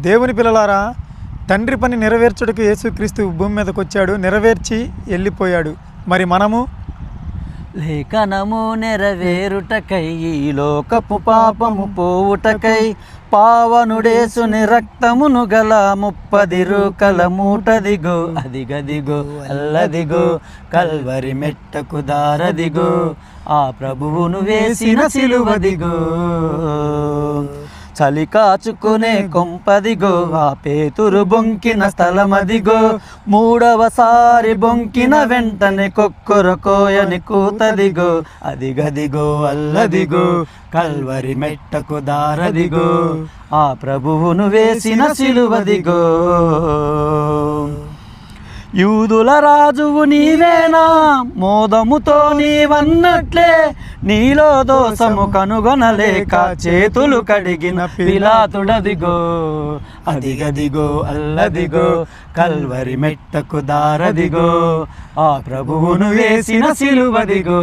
దేవుని పిల్లలారా, తండ్రి పని నెరవేర్చుటకు యేసుక్రీస్తు భూమి మీదకి వచ్చాడు, నెరవేర్చి వెళ్ళిపోయాడు. మరి మనము లేఖనము నెరవేరుటకై ఈ లోకపు పాపము పోవుటకై పావనుడేసుని రక్తమును గల 30 రూకల మూటదిగో, అదిగదిగో అల్లదిగో కల్వరి మెట్టకు దారదిగో, ఆ ప్రభువును వేసిన సిలువదిగో. చలి కాచుకునే కొంపదిగో, ఆ పేతురు బొంకిన స్థలమదిగో, 3వసారి బొంకిన వెంటనే కొక్కొరకోయని కూతదిగో, అదిగదిగో అల్లదిగో కల్వరి మెట్టకు దారదిగో, ఆ ప్రభువును వేసిన సిలువదిగో. యూదుల రాజువు నీవేనా, మోదముతో నీవన్నట్లే నీలో దోషము కనుగొనలేక చేతులు కడిగిన పిలాతుడదిగో, అదిగదిగో అల్లదిగో కల్వరి మెట్టకు దారదిగో, ఆ ప్రభువును వేసిన సిలువదిగో.